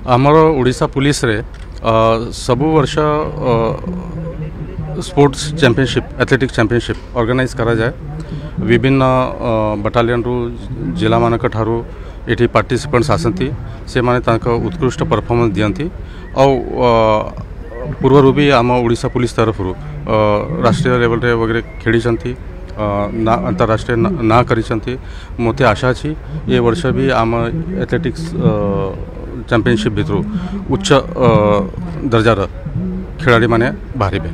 आमर ओडिशा पुलिस रे सबु वर्ष sports championship athletics championship organise करा जाए। विभिन्न बटालियन रु जिला मानक ठारू एठी पार्टिसिपेंट्स आसती से माने तांका उत्कृष्ट परफॉर्मेंस दियंती और पूर्व भी आम ओडिशा पुलिस तरफ राष्ट्रीय लेवल रे वगैरह खेली ना अंतरराष्ट्रीय ना करी मते आशा अछि ये वर्ष भी आम एथलेटिक्स चैंपियनशिप भितर उच्च दर्जार खिलाड़ी माने बाहरिबे।